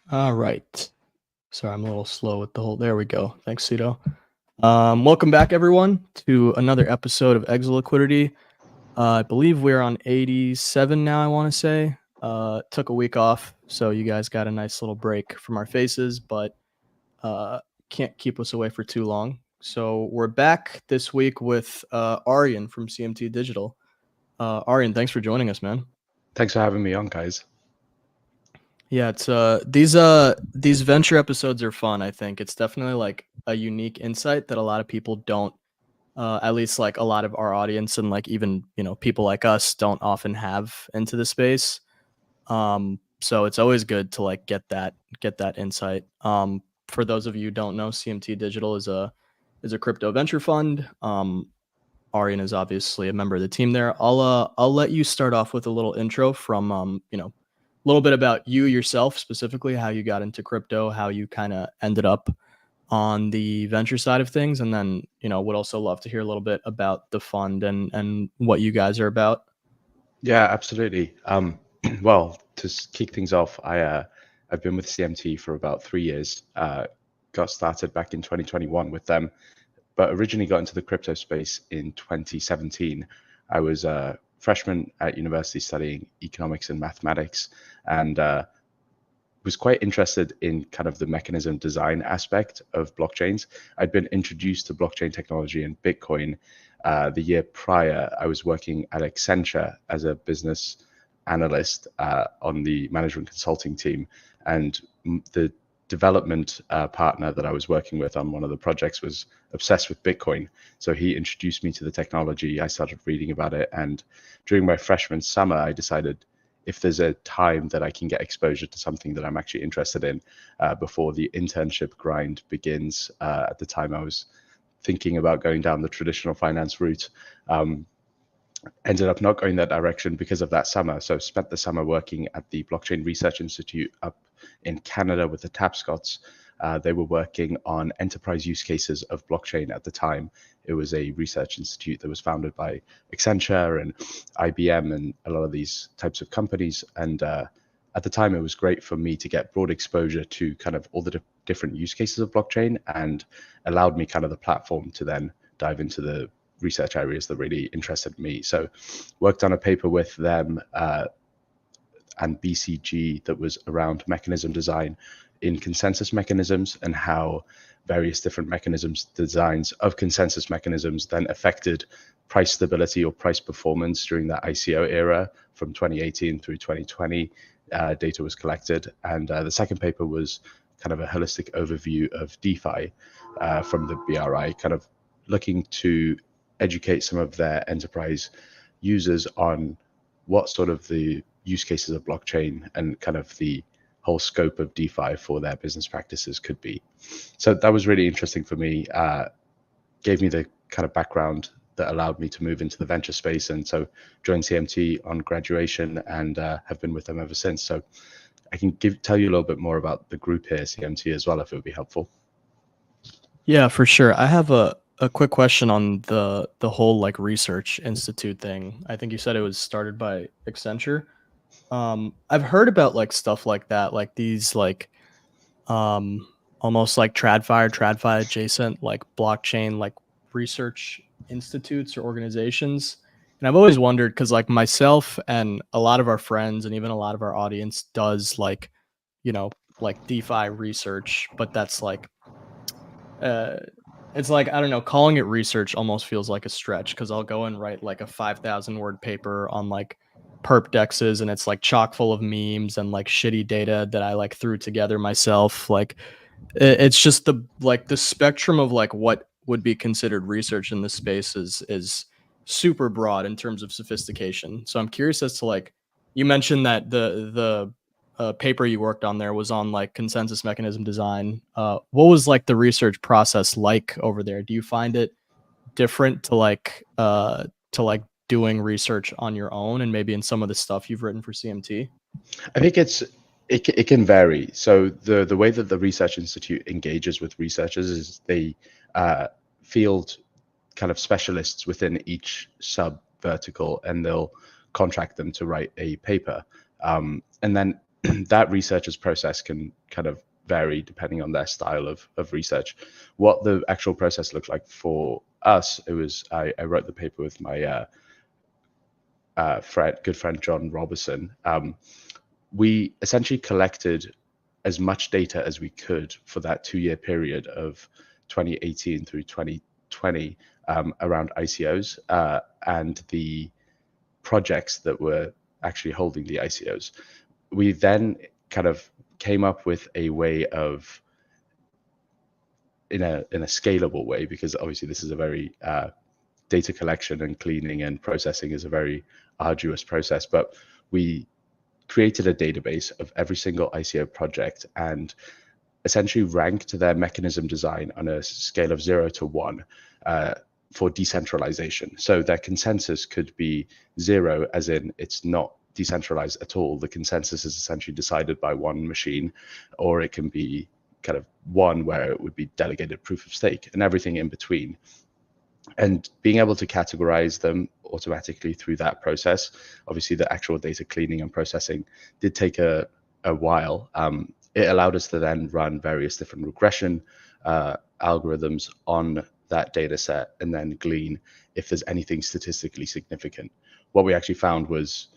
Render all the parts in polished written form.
All right. Sorry, I'm a little slow with the whole. There we go. Thanks, Cito. Welcome back, everyone, to another episode of Exit Liquidity. I believe we're on 87 now, I want to say. Took a week off, so you guys got a nice little break from our faces, but can't keep us away for too long. So we're back this week with Aryan from CMT Digital. Aryan, thanks for joining us, man. Thanks for having me on, guys. Yeah, it's these venture episodes are fun, I think. It's definitely like a unique insight that a lot of people don't at least like a lot of our audience and like even, people like us don't often have into the space. So it's always good to like get that insight. For those of you who don't know, CMT Digital is a crypto venture fund. Aryan is obviously a member of the team there. I'll let you start off with a little intro from a little bit about you yourself, specifically how you got into crypto, how you kind of ended up on the venture side of things, and then would also love to hear a little bit about the fund and what you guys are about. Yeah, absolutely. Well, kick things off, I've been with CMT for about 3 years. Got started back in 2021 with them, but originally got into the crypto space in 2017. I was a freshman at university studying economics and mathematics, and was quite interested in kind of the mechanism design aspect of blockchains. I'd been introduced to blockchain technology and Bitcoin the year prior. I was working at Accenture as a business analyst on the management consulting team, and the development partner that I was working with on one of the projects was obsessed with Bitcoin. So he introduced me to the technology. I started reading about it, and during my freshman summer, I decided if there's a time that I can get exposure to something that I'm actually interested in before the internship grind begins. At the time, I was thinking about going down the traditional finance route. Ended up not going that direction because of that summer. So spent the summer working at the Blockchain Research Institute up in Canada with the Tapscots. They were working on enterprise use cases of blockchain at the time. It was a research institute that was founded by Accenture and IBM and a lot of these types of companies. And at the time, it was great for me to get broad exposure to kind of all the different use cases of blockchain, and allowed me kind of the platform to then dive into the research areas that really interested me. So worked on a paper with them and BCG that was around mechanism design in consensus mechanisms, and how various different mechanisms, designs of consensus mechanisms, then affected price stability or price performance during that ICO era from 2018 through 2020. Data was collected. And the second paper was kind of a holistic overview of DeFi from the BRI, kind of looking to educate some of their enterprise users on what sort of the use cases of blockchain and kind of the whole scope of DeFi for their business practices could be. So that was really interesting for me. Gave me the kind of background that allowed me to move into the venture space, and so joined CMT on graduation and have been with them ever since. So I can tell you a little bit more about the group here, CMT, as well, if it would be helpful. Yeah, for sure. I have a quick question on the whole like research institute thing. I think you said it was started by Accenture. I've heard about like stuff like that, like these like almost like TradFi adjacent like blockchain like research institutes or organizations. And I've always wondered because like myself and a lot of our friends and even a lot of our audience does like, you know, like DeFi research, but that's like uh it's like I don't know, calling it research almost feels like a stretch because I'll go and write like a 5,000 word paper on like perp dexes and it's like chock full of memes and like shitty data that I like threw together myself. Like it's just the spectrum of like what would be considered research in this space is super broad in terms of sophistication. So I'm curious as to like you mentioned that the paper you worked on there was on like consensus mechanism design. What was like the research process like over there? Do you find it different to like doing research on your own and maybe in some of the stuff you've written for CMT? I think it can vary. So the way that the Research Institute engages with researchers is they field kind of specialists within each sub vertical, and they'll contract them to write a paper. And then that researcher's process can kind of vary depending on their style of research. What the actual process looked like for us, it was I wrote the paper with my good friend John Robertson. We essentially collected as much data as we could for that 2-year period of 2018 through 2020 around ICOs and the projects that were actually holding the ICOs. We then kind of came up with a way of, in a scalable way, because obviously this is a very data collection and cleaning and processing is a very arduous process, but we created a database of every single ICO project and essentially ranked their mechanism design on a scale of 0 to 1 for decentralization. So their consensus could be 0, as in it's not decentralized at all. The consensus is essentially decided by one machine, or it can be kind of 1 where it would be delegated proof of stake, and everything in between. And being able to categorize them automatically through that process, obviously the actual data cleaning and processing did take a while. It allowed us to then run various different regression algorithms on that data set and then glean if there's anything statistically significant. What we actually found was,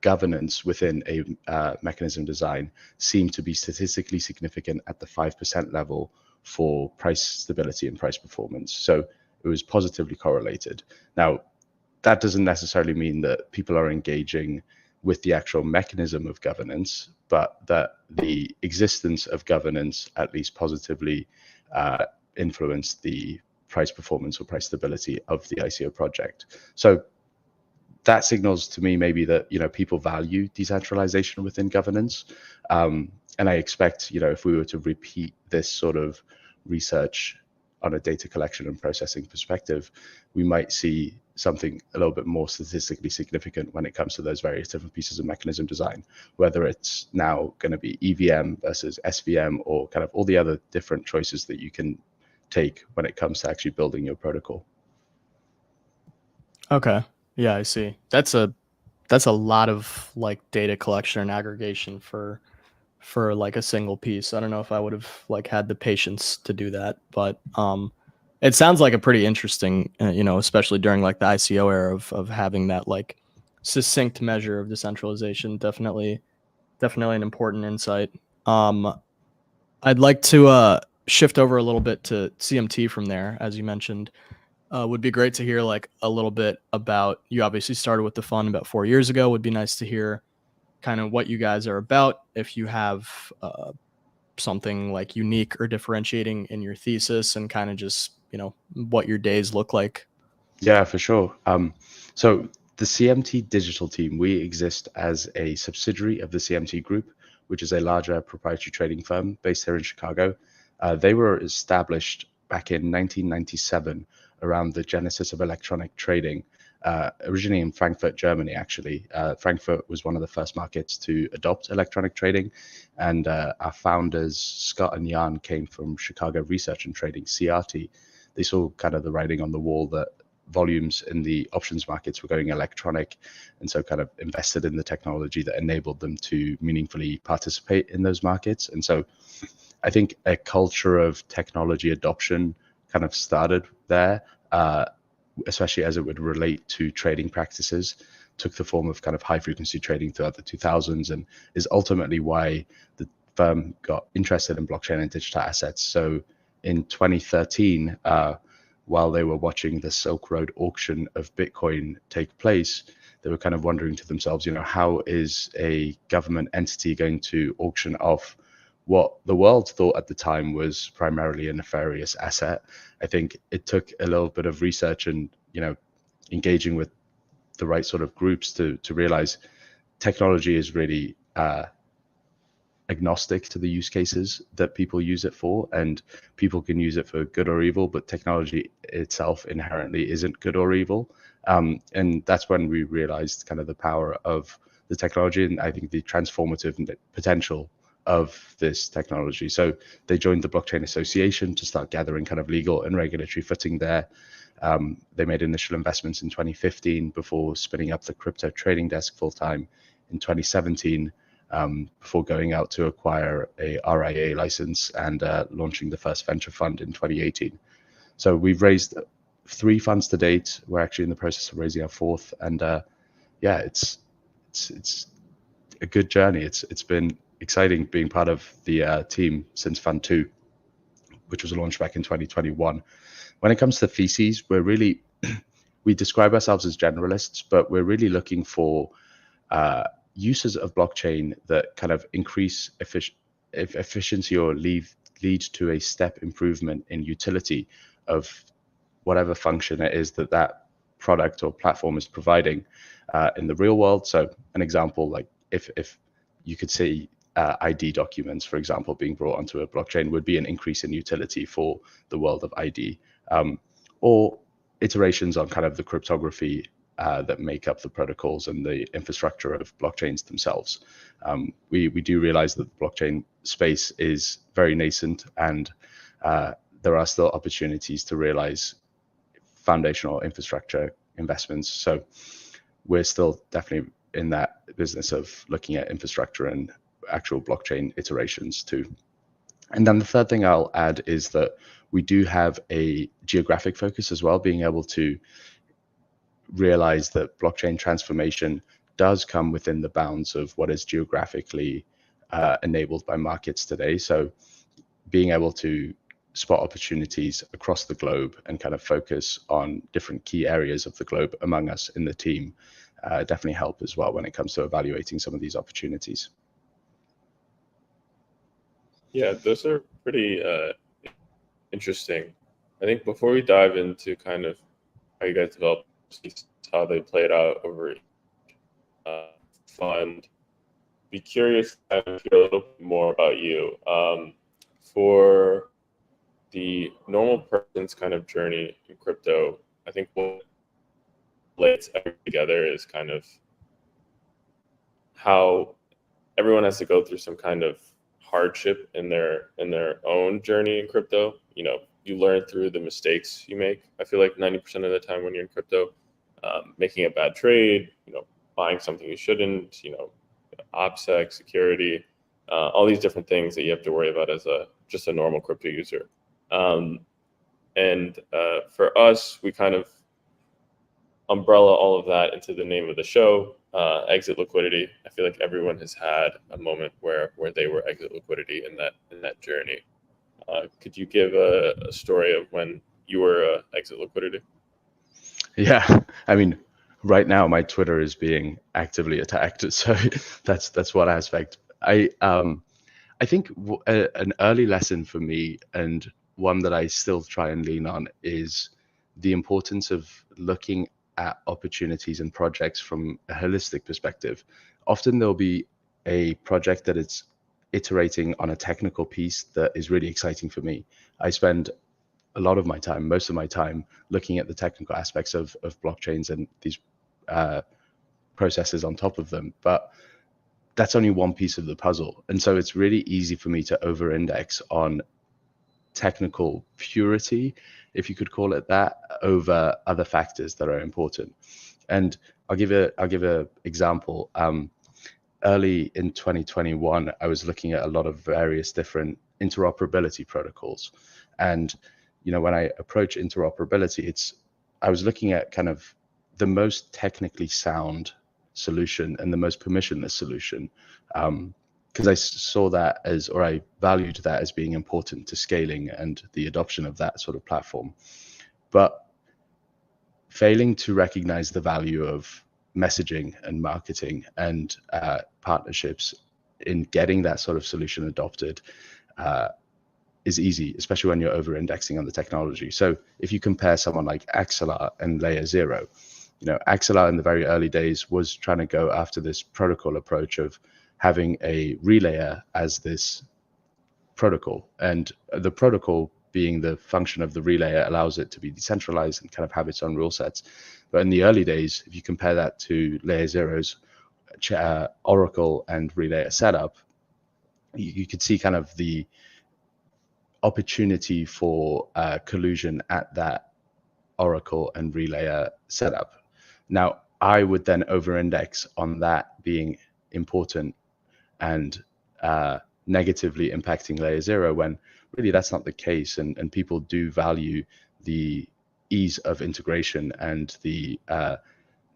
governance within a mechanism design seemed to be statistically significant at the 5% level for price stability and price performance. So it was positively correlated. Now, that doesn't necessarily mean that people are engaging with the actual mechanism of governance, but that the existence of governance at least positively influenced the price performance or price stability of the ICO project. So that signals to me maybe that people value decentralization within governance, and I expect if we were to repeat this sort of research on a data collection and processing perspective, we might see something a little bit more statistically significant when it comes to those various different pieces of mechanism design, whether it's now going to be EVM versus SVM or kind of all the other different choices that you can take when it comes to actually building your protocol. Okay. Yeah, I see. That's a lot of like data collection and aggregation for like a single piece. I don't know if I would have like had the patience to do that, but it sounds like a pretty interesting, especially during like the ICO era of having that like succinct measure of decentralization. Definitely an important insight. I'd like to shift over a little bit to CMT from there, as you mentioned. Would be great to hear like a little bit about, you obviously started with the fund about 4 years ago. Would be nice to hear kind of what you guys are about, if you have something like unique or differentiating in your thesis, and kind of just what your days look like. Yeah, for sure. So the CMT Digital team, we exist as a subsidiary of the CMT Group, which is a larger proprietary trading firm based here in Chicago. They were established back in 1997 around the genesis of electronic trading, originally in Frankfurt, Germany, actually. Frankfurt was one of the first markets to adopt electronic trading. And our founders, Scott and Jan, came from Chicago Research and Trading, CRT. They saw kind of the writing on the wall that volumes in the options markets were going electronic, and so kind of invested in the technology that enabled them to meaningfully participate in those markets. And so I think a culture of technology adoption kind of started there, especially as it would relate to trading practices, took the form of kind of high frequency trading throughout the 2000s, and is ultimately why the firm got interested in blockchain and digital assets. So in 2013, while they were watching the Silk Road auction of Bitcoin take place, they were kind of wondering to themselves, how is a government entity going to auction off what the world thought at the time was primarily a nefarious asset? I think it took a little bit of research and, engaging with the right sort of groups to realize technology is really agnostic to the use cases that people use it for, and people can use it for good or evil, but technology itself inherently isn't good or evil. And that's when we realized kind of the power of the technology, and I think the transformative potential of this technology. So they joined the Blockchain Association to start gathering kind of legal and regulatory footing there. They made initial investments in 2015 before spinning up the crypto trading desk full time in 2017. before going out to acquire a RIA license and launching the first venture fund in 2018. So we've raised 3 funds to date. We're actually in the process of raising our 4th, and yeah, it's a good journey. It's been exciting being part of the team since Fund 2, which was launched back in 2021. When it comes to theses, we're really we describe ourselves as generalists, but we're really looking for uses of blockchain that kind of increase efficiency or lead to a step improvement in utility of whatever function it is that product or platform is providing in the real world. So an example, like if you could see ID documents, for example, being brought onto a blockchain would be an increase in utility for the world of ID, or iterations on kind of the cryptography that make up the protocols and the infrastructure of blockchains themselves. We do realize that the blockchain space is very nascent, and there are still opportunities to realize foundational infrastructure investments. So we're still definitely in that business of looking at infrastructure and actual blockchain iterations too. And then the third thing I'll add is that we do have a geographic focus as well, being able to realize that blockchain transformation does come within the bounds of what is geographically enabled by markets today. So being able to spot opportunities across the globe and kind of focus on different key areas of the globe among us in the team definitely help as well when it comes to evaluating some of these opportunities. Yeah, those are pretty interesting. I think before we dive into kind of how you guys developed, how they played out over fund, be curious to hear a little bit more about you. For the normal person's kind of journey in crypto, I think what relates everything together is kind of how everyone has to go through some kind of hardship in their own journey in crypto. You know, you learn through the mistakes you make. I feel like 90% of the time when you're in crypto, making a bad trade, you know, buying something you shouldn't, you know, OPSEC, security, all these different things that you have to worry about as just a normal crypto user. And for us, we kind of umbrella all of that into the name of the show, exit liquidity. I feel like everyone has had a moment where they were exit liquidity in that journey. Could you give a story of when you were exit liquidity? Yeah, I mean, right now my Twitter is being actively attacked, so that's one aspect. I think an early lesson for me, and one that I still try and lean on, is the importance of looking at opportunities and projects from a holistic perspective. Often there'll be a project that it's iterating on a technical piece that is really exciting for me. I spend a lot of my time, most of my time, looking at the technical aspects of blockchains and these processes on top of them. But that's only one piece of the puzzle. And so it's really easy for me to over-index on technical purity, if you could call it that, over other factors that are important. And I'll give a example. Early in 2021, I was looking at a lot of various different interoperability protocols. And you know, when I approach interoperability, I was looking at kind of the most technically sound solution and the most permissionless solution, because I saw that as, or I valued that as being important to scaling and the adoption of that sort of platform. But failing to recognize the value of messaging and marketing and partnerships in getting that sort of solution adopted is easy, especially when you're over-indexing on the technology. So if you compare someone like Axelar and Layer 0, you know, Axelar in the very early days was trying to go after this protocol approach of having a relayer as this protocol, and the protocol being the function of the relayer allows it to be decentralized and kind of have its own rule sets. But in the early days, if you compare that to Layer 0's Oracle and relayer setup, you could see kind of the opportunity for collusion at that Oracle and relayer setup. Now, I would then over-index on that being important and negatively impacting layer 0, when really that's not the case, and people do value the ease of integration and the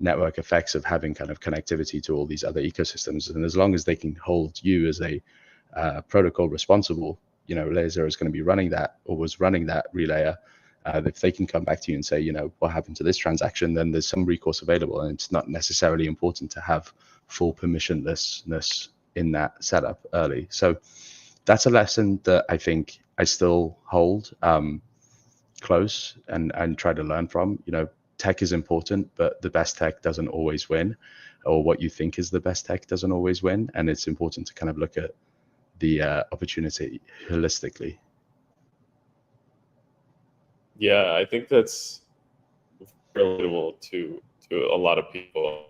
network effects of having kind of connectivity to all these other ecosystems. And as long as they can hold you as a protocol responsible, layer 0 is going to be running that, or was running that relayer. If they can come back to you and say, what happened to this transaction, then there's some recourse available, and it's not necessarily important to have full permissionlessness in that setup early. So that's a lesson that I think I still hold close and try to learn from. Tech is important, but the best tech doesn't always win, or what you think is the best tech doesn't always win. And it's important to kind of look at the opportunity holistically. Yeah, I think that's relatable to a lot of people.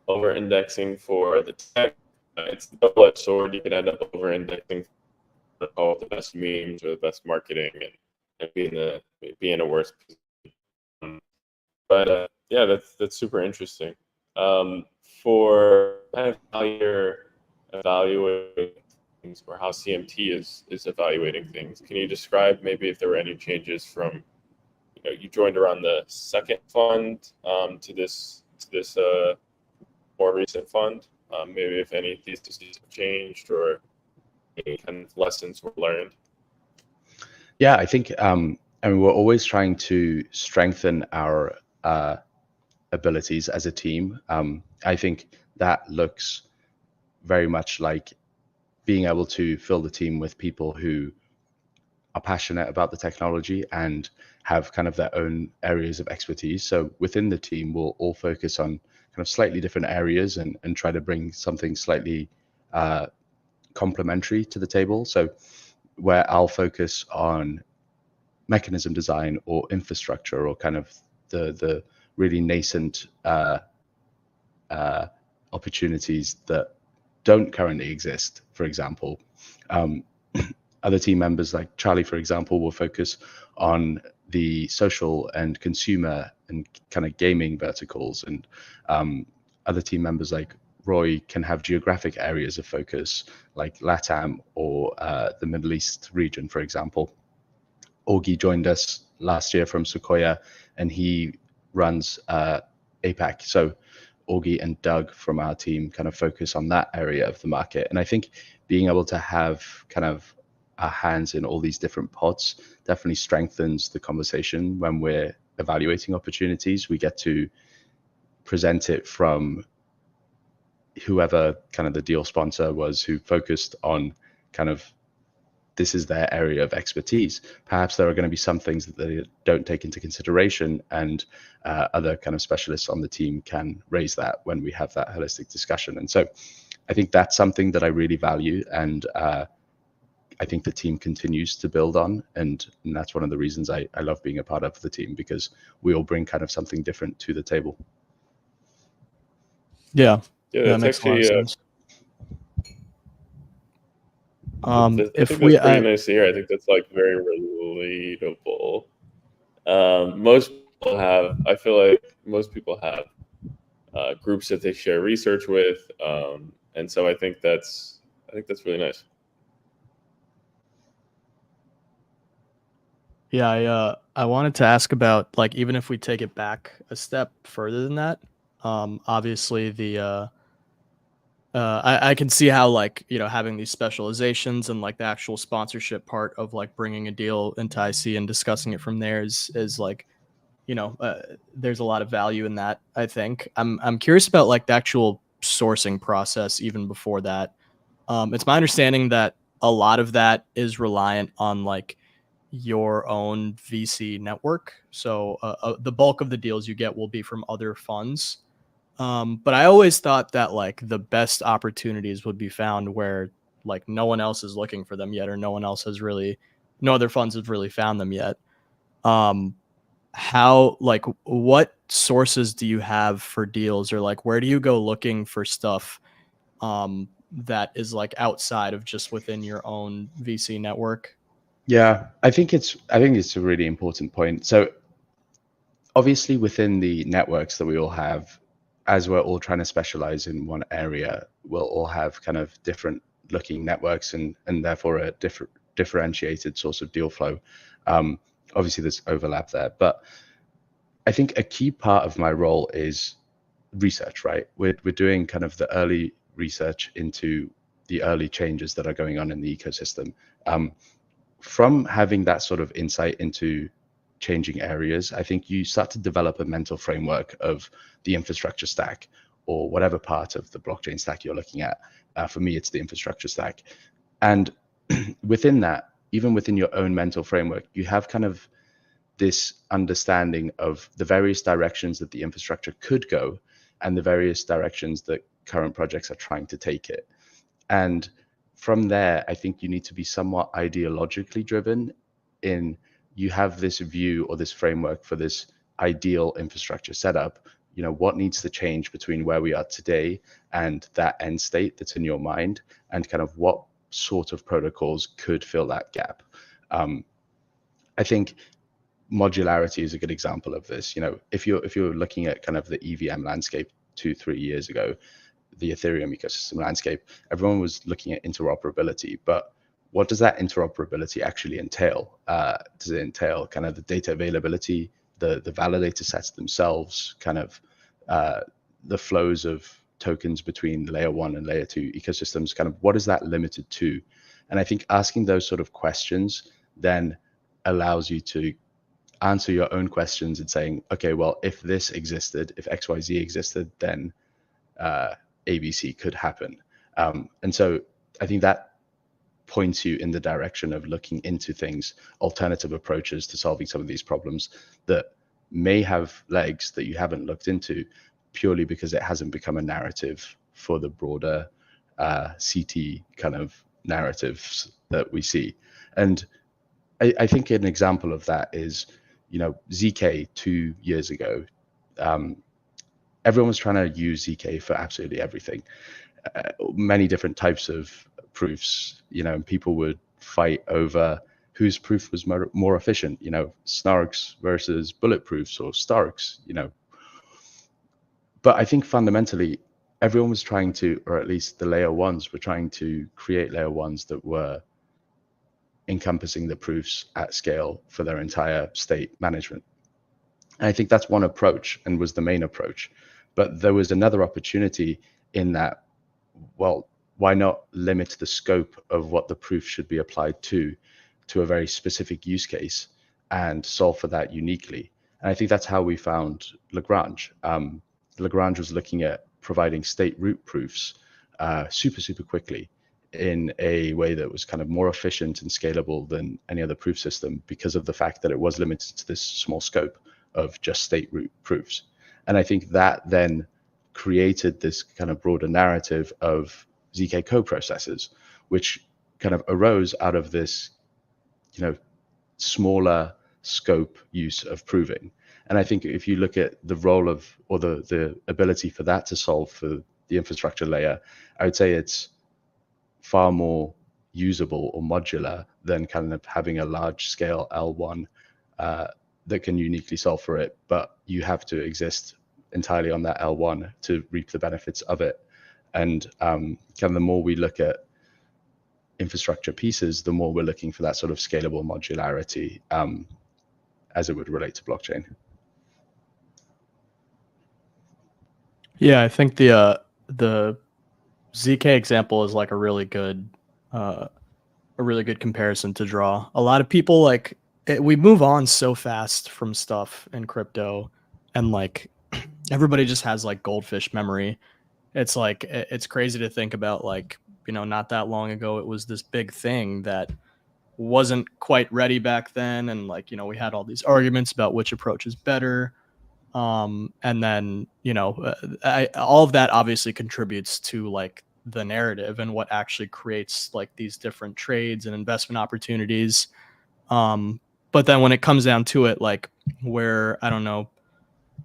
Over-indexing for the tech, it's a double-edged sword. You can end up over-indexing for all the best memes or the best marketing, and be in a worse position. But yeah, that's super interesting. For kind of how you're evaluating things, or how CMT is evaluating things, can you describe maybe if there were any changes from you joined around the second fund to this more recent fund? Maybe if any theses have changed or any kind of lessons were learned. Yeah, I think we're always trying to strengthen our abilities as a team. I think that looks very much like being able to fill the team with people who are passionate about the technology and have kind of their own areas of expertise. So within the team, we'll all focus on kind of slightly different areas and try to bring something slightly complementary to the table. So where I'll focus on mechanism design or infrastructure, or kind of the really nascent opportunities that don't currently exist, for example. Other team members like Charlie, for example, will focus on the social and consumer and kind of gaming verticals. And other team members like Roy can have geographic areas of focus like LATAM or the Middle East region, for example. Augie joined us last year from Sequoia, and he runs APAC. So Augie and Doug from our team kind of focus on that area of the market. And I think being able to have kind of our hands in all these different pots definitely strengthens the conversation when we're evaluating opportunities. We get to present it from whoever kind of the deal sponsor was, who focused on kind of this is their area of expertise. Perhaps there are going to be some things that they don't take into consideration, and other kind of specialists on the team can raise that when we have that holistic discussion. And so I think that's something that I really value, and I think the team continues to build on. And that's one of the reasons I love being a part of the team, because we all bring kind of something different to the table. Yeah, Yeah, that that's makes a lot of actually sense. I think If that's we, pretty nice to hear. I think that's like very relatable. Most people have, I feel like most people have groups that they share research with, and so I think that's really nice. yeah, I wanted to ask about, like, even if we take it back a step further than that, obviously I can see how, like, having these specializations and like the actual sponsorship part of like bringing a deal into IC and discussing it from there is like, there's a lot of value in that. I think I'm curious about like the actual sourcing process even before that. It's my understanding that a lot of that is reliant on like your own VC network. So the bulk of the deals you get will be from other funds. But I always thought that like the best opportunities would be found where like no one else is looking for them yet, or no other funds have really found them yet. How, like, what sources do you have for deals, or like where do you go looking for stuff that is like outside of just within your own VC network? Yeah, I think it's a really important point. So obviously within the networks that we all have, as we're all trying to specialize in one area, we'll all have kind of different looking networks and therefore a differentiated source of deal flow. Obviously, there's overlap there, but I think a key part of my role is research, right? We're doing kind of the early research into the early changes that are going on in the ecosystem. From having that sort of insight into changing areas, I think you start to develop a mental framework of the infrastructure stack or whatever part of the blockchain stack you're looking at. For me, it's the infrastructure stack. And within that, even within your own mental framework, you have kind of this understanding of the various directions that the infrastructure could go and the various directions that current projects are trying to take it. And from there, I think you need to be somewhat ideologically driven in you have this view or this framework for this ideal infrastructure setup. You know, what needs to change between where we are today and that end state that's in your mind, and kind of what sort of protocols could fill that gap. I think modularity is a good example of this. You know, if you're looking at kind of the EVM landscape 2-3 years ago, the Ethereum ecosystem landscape, everyone was looking at interoperability, but what does that interoperability actually entail? Does it entail kind of the data availability, the validator sets themselves, kind of the flows of tokens between layer 1 and layer 2 ecosystems, kind of what is that limited to? And I think asking those sort of questions then allows you to answer your own questions and saying, okay, well, if this existed, if XYZ existed, then ABC could happen. And so I think that points you in the direction of looking into things, alternative approaches to solving some of these problems that may have legs that you haven't looked into purely because it hasn't become a narrative for the broader CT kind of narratives that we see. And I think an example of that is, you know, ZK 2 years ago, everyone was trying to use ZK for absolutely everything. Many different types of proofs, you know, and people would fight over whose proof was more efficient, you know, snarks versus bulletproofs or starks, you know. But I think fundamentally, everyone was trying to, or at least the layer ones were trying to create layer ones that were encompassing the proofs at scale for their entire state management. And I think that's one approach and was the main approach. But there was another opportunity in that, well, why not limit the scope of what the proof should be applied to a very specific use case and solve for that uniquely? And I think that's how we found Lagrange. Lagrange was looking at providing state root proofs super quickly in a way that was kind of more efficient and scalable than any other proof system because of the fact that it was limited to this small scope of just state root proofs. And I think that then created this kind of broader narrative of ZK coprocessors, which kind of arose out of this, you know, smaller scope use of proving. And I think if you look at the role of, or the ability for that to solve for the infrastructure layer, I would say it's far more usable or modular than kind of having a large scale L1 that can uniquely solve for it, but you have to exist entirely on that L1 to reap the benefits of it. And kind of the more we look at infrastructure pieces, the more we're looking for that sort of scalable modularity as it would relate to blockchain. Yeah, I think the ZK example is like a really good comparison to draw. A lot of people we move on so fast from stuff in crypto, and like everybody just has like goldfish memory. It's like it's crazy to think about, like, you know, not that long ago it was this big thing that wasn't quite ready back then, and like, you know, we had all these arguments about which approach is better. And then, you know, all of that obviously contributes to like the narrative and what actually creates like these different trades and investment opportunities. But then when it comes down to it, like, where, I don't know,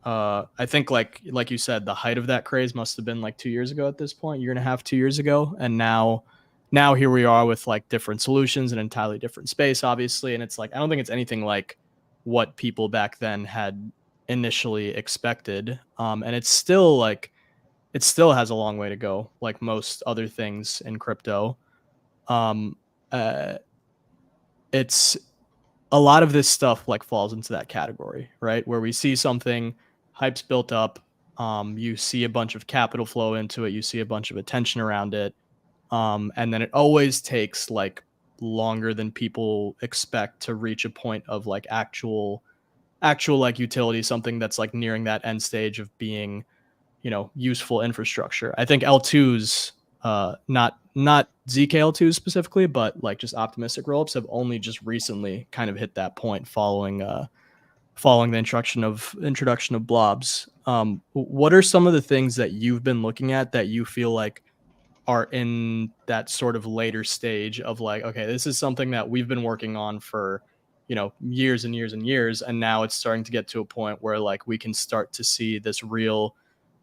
I think like you said, the height of that craze must have been like 2 years ago at this point, year and a half, 2 years ago. And now here we are with like different solutions, an entirely different space, obviously. And it's like, I don't think it's anything like what people back then had initially expected. And it's still like, it still has a long way to go, like most other things in crypto. Um, uh, it's a lot of this stuff like falls into that category, right? Where we see something, hype's built up, you see a bunch of capital flow into it, you see a bunch of attention around it, and then it always takes like longer than people expect to reach a point of like actual like utility, something that's like nearing that end stage of being, useful infrastructure. I think L2s, not ZK L2s specifically, but like just optimistic rollups have only just recently kind of hit that point following the introduction of blobs. What are some of the things that you've been looking at that you feel like are in that sort of later stage of like, okay, this is something that we've been working on for, years and years and years, and now it's starting to get to a point where like we can start to see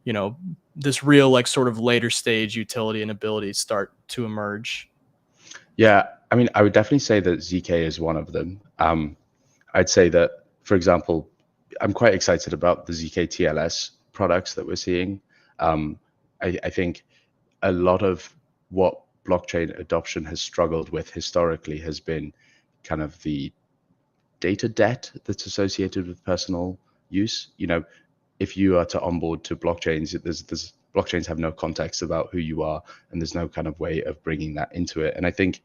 you know, this real like sort of later stage utility and ability start to emerge? Yeah, I mean, I would definitely say that ZK is one of them. I'd say that, for example, I'm quite excited about the ZK TLS products that we're seeing. I think a lot of what blockchain adoption has struggled with historically has been kind of the data debt that's associated with personal use. If you are to onboard to blockchains, there's blockchains have no context about who you are, and there's no kind of way of bringing that into it. And I think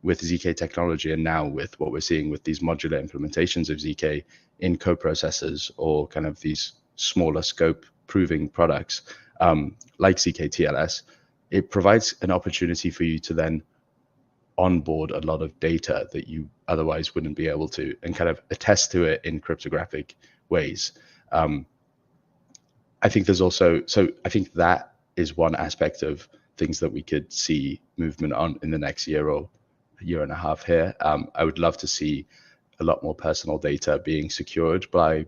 with ZK technology, and now with what we're seeing with these modular implementations of ZK in coprocessors or kind of these smaller scope proving products, like ZK TLS, it provides an opportunity for you to then onboard a lot of data that you otherwise wouldn't be able to, and kind of attest to it in cryptographic ways. I think there's also, so I think that is one aspect of things that we could see movement on in the next year or a year and a half here. I would love to see a lot more personal data being secured by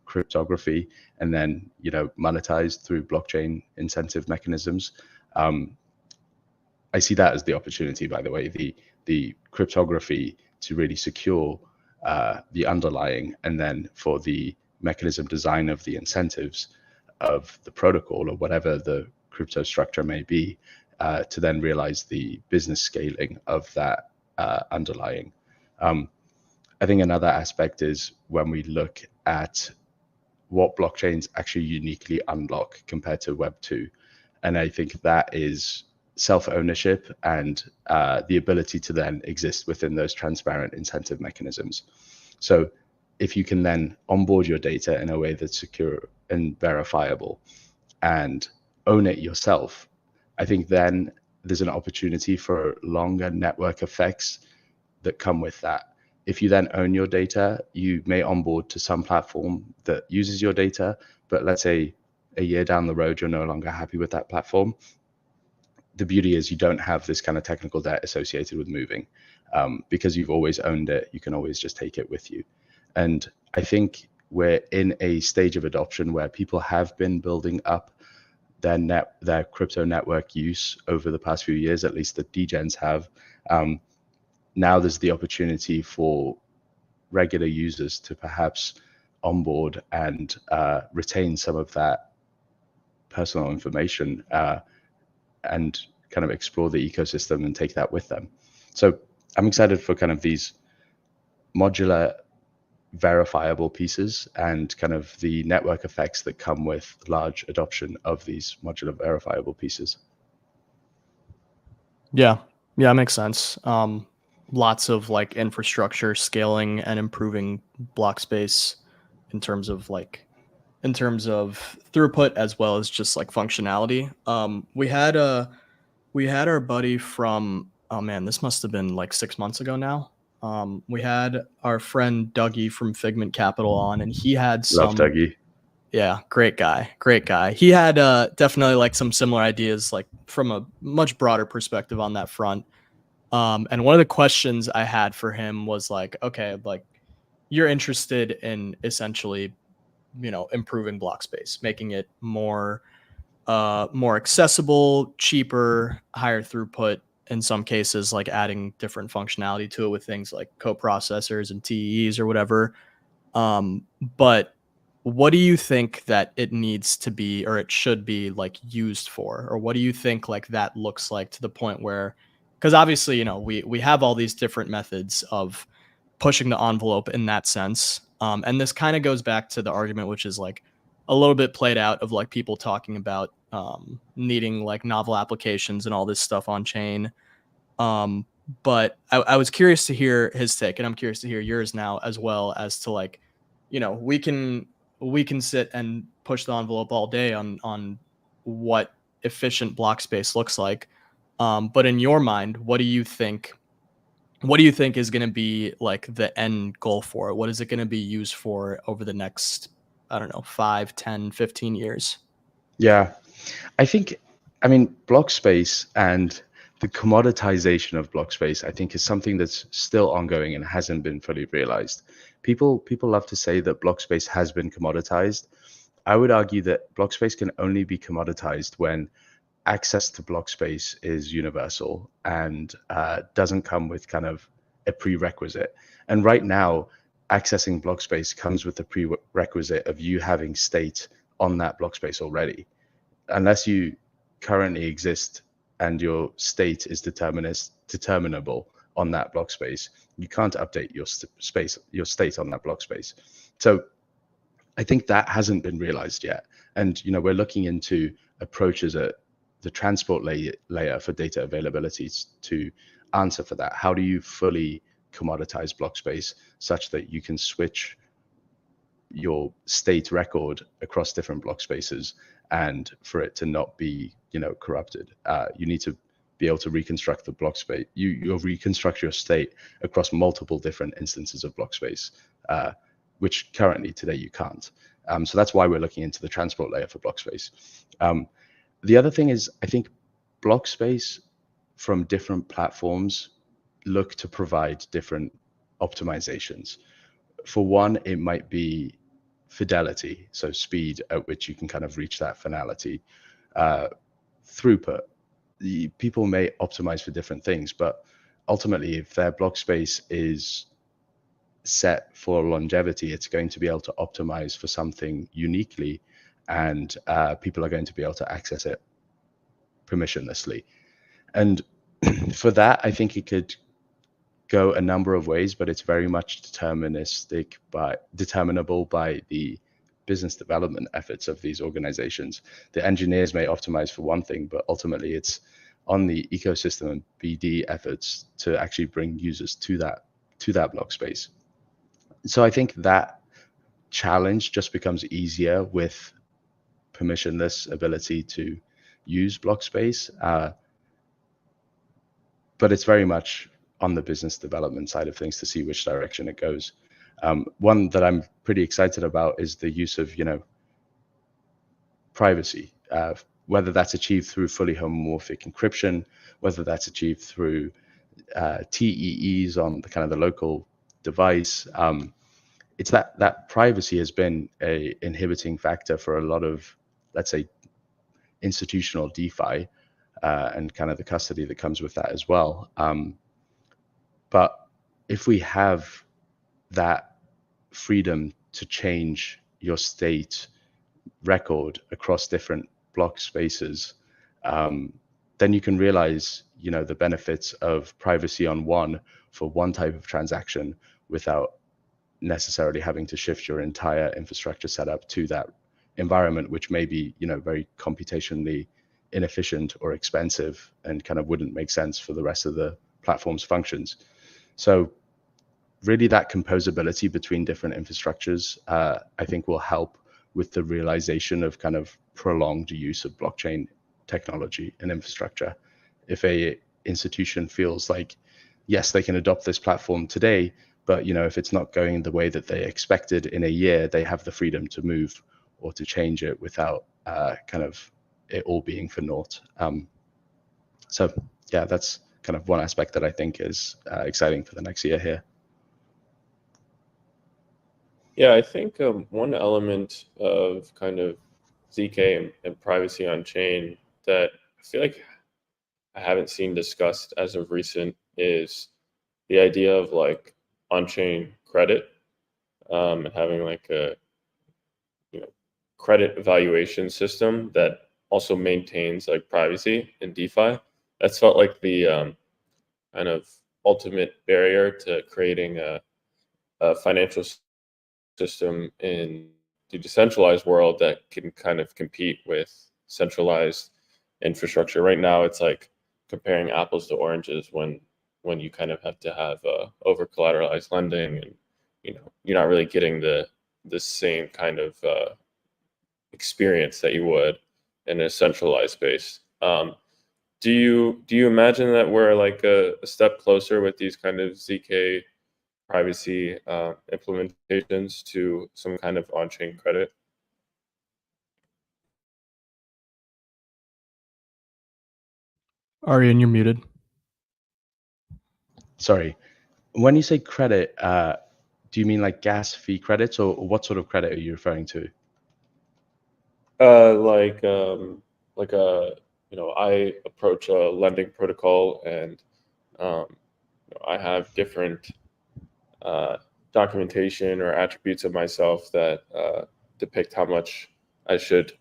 cryptography and then, monetized through blockchain incentive mechanisms. I see that as the opportunity, by the way, the cryptography to really secure the underlying, and then for the mechanism design of the incentives of the protocol or whatever the crypto structure may be, to then realize the business scaling of that underlying. I think another aspect is when we look at what blockchains actually uniquely unlock compared to Web 2. And I think that is self-ownership and the ability to then exist within those transparent incentive mechanisms. So if you can then onboard your data in a way that's secure and verifiable and own it yourself, I think then there's an opportunity for longer network effects that come with that. If you then own your data, you may onboard to some platform that uses your data, but let's say a year down the road, you're no longer happy with that platform. The beauty is you don't have this kind of technical debt associated with moving, because you've always owned it. You can always just take it with you. And I think we're in a stage of adoption where people have been building up their crypto network use over the past few years, at least the degens have. Now there's the opportunity for regular users to perhaps onboard and retain some of that personal information and kind of explore the ecosystem and take that with them. So I'm excited for kind of these modular verifiable pieces and kind of the network effects that come with large adoption of these modular verifiable pieces. Yeah, makes sense. Lots of like infrastructure scaling and improving block space in terms of throughput as well as just like functionality. We had our buddy from, oh man, this must have been like 6 months ago now. We had our friend Dougie from Figment Capital on, and he had Love Dougie. Yeah, great guy. He had definitely like some similar ideas, like from a much broader perspective on that front. And one of the questions I had for him was like, okay, like you're interested in essentially, improving block space, making it more accessible, cheaper, higher throughput in some cases, like adding different functionality to it with things like coprocessors and TEs or whatever. But what do you think that it needs to be, or it should be like used for, or what do you think like that looks like to the point where, because obviously, you know, we have all these different methods of pushing the envelope in that sense. And this kind of goes back to the argument, which is like a little bit played out, of like people talking about needing like novel applications and all this stuff on chain. But I was curious to hear his take, and I'm curious to hear yours now as well, as to like, you know, we can sit and push the envelope all day on what efficient block space looks like. But in your mind, what do you think is going to be like the end goal for it? What is it going to be used for over the next, I don't know, 5, 10, 15 years? Yeah, I mean, block space and the commoditization of block space, I think, is something that's still ongoing and hasn't been fully realized. People love to say that block space has been commoditized. I would argue that block space can only be commoditized when access to block space is universal and doesn't come with kind of a prerequisite. And right now, accessing block space comes with the prerequisite of you having state on that block space already. Unless you currently exist and your state is determinable on that block space, you can't update your state on that block space. So I think that hasn't been realized yet. And you know, we're looking into approaches at the transport layer for data availability to answer for that. How do you fully commoditize block space such that you can switch your state record across different block spaces, and for it to not be, you know, corrupted? You need to be able to reconstruct the block space. You'll reconstruct your state across multiple different instances of block space, which currently today you can't. So that's why we're looking into the transport layer for block space. The other thing is, I think block space from different platforms look to provide different optimizations. For one, it might be fidelity, so speed at which you can kind of reach that finality. Throughput, people may optimize for different things, but ultimately, if their block space is set for longevity, it's going to be able to optimize for something uniquely, and people are going to be able to access it permissionlessly. And for that, I think it could go a number of ways, but it's very much determinable by the business development efforts of these organizations. The engineers may optimize for one thing, but ultimately it's on the ecosystem and BD efforts to actually bring users to that block space. So I think that challenge just becomes easier with permissionless ability to use block space, but it's very much on the business development side of things to see which direction it goes. One that I'm pretty excited about is the use of, you know, privacy, whether that's achieved through fully homomorphic encryption, whether that's achieved through TEEs on the kind of the local device. It's that privacy has been a inhibiting factor for a lot of, let's say, institutional DeFi, and kind of the custody that comes with that as well. But if we have that freedom to change your state record across different block spaces, then you can realize, you know, the benefits of privacy on one for one type of transaction without necessarily having to shift your entire infrastructure setup to that environment, which may be, you know, very computationally inefficient or expensive and kind of wouldn't make sense for the rest of the platform's functions. So really that composability between different infrastructures, I think will help with the realization of kind of prolonged use of blockchain technology and infrastructure. If a institution feels like, yes, they can adopt this platform today, but, you know, if it's not going the way that they expected in a year, they have the freedom to move or to change it without kind of it all being for naught. So yeah, that's kind of one aspect that I think is exciting for the next year here. Yeah, I think one element of kind of ZK and privacy on chain that I feel like I haven't seen discussed as of recent is the idea of like on-chain credit, and having like a credit evaluation system that also maintains like privacy in DeFi. That's felt like the kind of ultimate barrier to creating a financial system in the decentralized world that can kind of compete with centralized infrastructure. Right now, it's like comparing apples to oranges when you kind of have to have over collateralized lending, and you're not really getting the same kind of experience that you would in a centralized space. Do you imagine that we're like a step closer with these kind of ZK privacy implementations to some kind of on-chain credit? Aryan, you're muted. Sorry. When you say credit, do you mean like gas fee credits, or what sort of credit are you referring to? Like I approach a lending protocol, and I have different documentation or attributes of myself that depict how much I should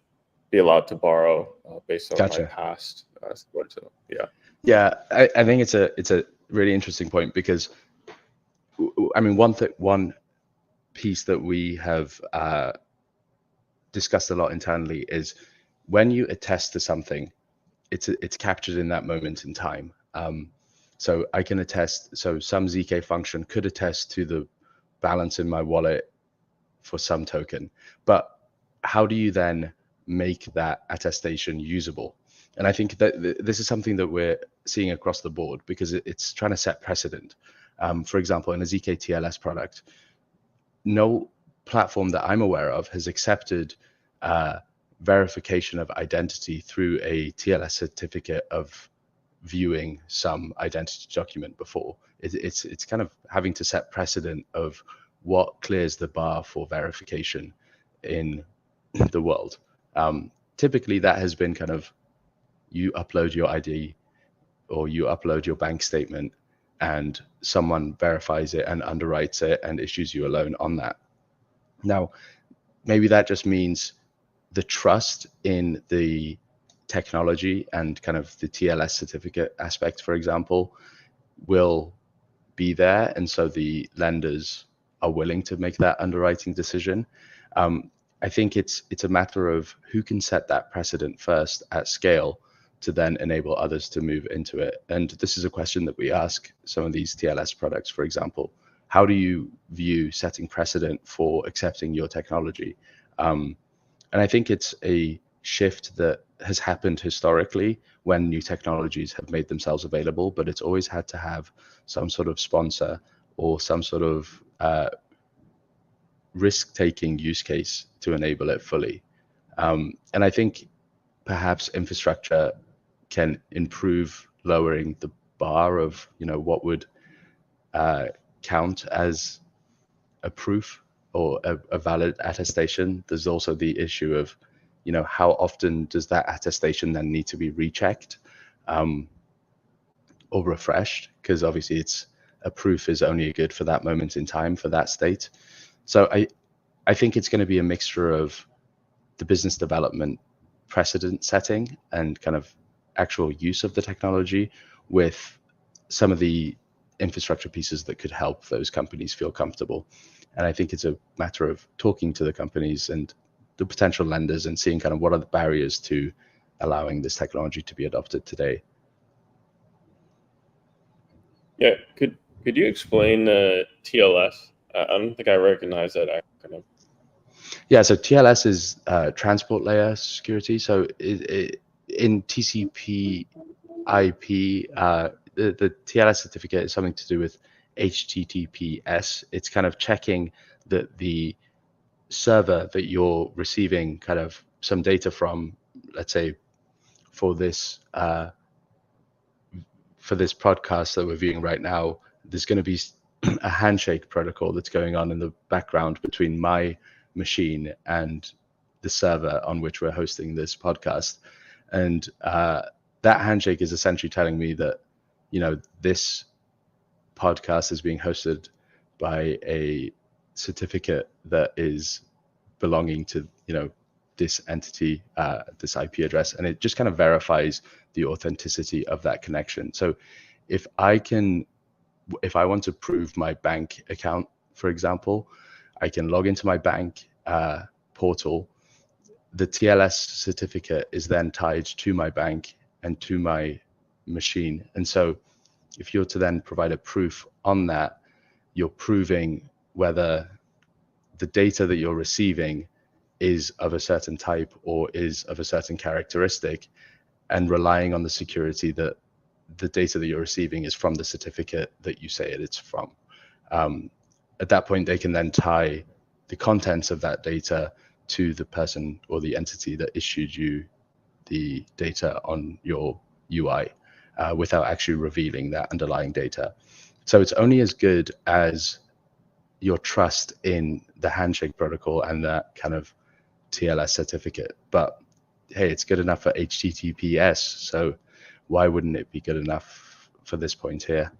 be allowed to borrow based on my Gotcha. past support. So yeah. Yeah, I think it's a really interesting point, because I mean, one piece that we have discussed a lot internally is when you attest to something, it's captured in that moment in time. So I can attest. So some ZK function could attest to the balance in my wallet for some token, but how do you then make that attestation usable? And I think that this is something that we're seeing across the board, because it's trying to set precedent. For example, in a ZK TLS product, no platform that I'm aware of has accepted verification of identity through a TLS certificate of viewing some identity document before. It's kind of having to set precedent of what clears the bar for verification in the world. Typically, that has been kind of, you upload your ID or you upload your bank statement, and someone verifies it and underwrites it and issues you a loan on that. Now, maybe that just means the trust in the technology and kind of the TLS certificate aspect, for example, will be there. And so the lenders are willing to make that underwriting decision. I think it's a matter of who can set that precedent first at scale to then enable others to move into it. And this is a question that we ask some of these TLS products, for example. How do you view setting precedent for accepting your technology? And I think it's a shift that has happened historically when new technologies have made themselves available, but it's always had to have some sort of sponsor or some sort of risk-taking use case to enable it fully. And I think perhaps infrastructure can improve lowering the bar of what would count as a proof or a valid attestation. There's also the issue of how often does that attestation then need to be rechecked or refreshed, because obviously a proof is only good for that moment in time, for that state. So I think it's going to be a mixture of the business development precedent setting and kind of actual use of the technology with some of the infrastructure pieces that could help those companies feel comfortable. And I think it's a matter of talking to the companies and the potential lenders and seeing kind of what are the barriers to allowing this technology to be adopted today. Yeah, could you explain TLS? I don't think I recognize that acronym. Yeah, so TLS is transport layer security. So in TCP IP, the TLS certificate is something to do with HTTPS. It's kind of checking that the server that you're receiving kind of some data from, let's say for this podcast that we're viewing right now, there's going to be a handshake protocol that's going on in the background between my machine and the server on which we're hosting this podcast. And that handshake is essentially telling me that, this podcast is being hosted by a certificate that is belonging to, this entity, this IP address, and it just kind of verifies the authenticity of that connection. So if I want to prove my bank account, for example, I can log into my bank portal. The TLS certificate is then tied to my bank and to my machine. And so if you're to then provide a proof on that, you're proving whether the data that you're receiving is of a certain type or is of a certain characteristic, and relying on the security that the data that you're receiving is from the certificate that you say it's from. At that point, they can then tie the contents of that data to the person or the entity that issued you the data on your UI without actually revealing that underlying data. So it's only as good as your trust in the handshake protocol and that kind of TLS certificate. But hey, it's good enough for HTTPS, so why wouldn't it be good enough for this point here?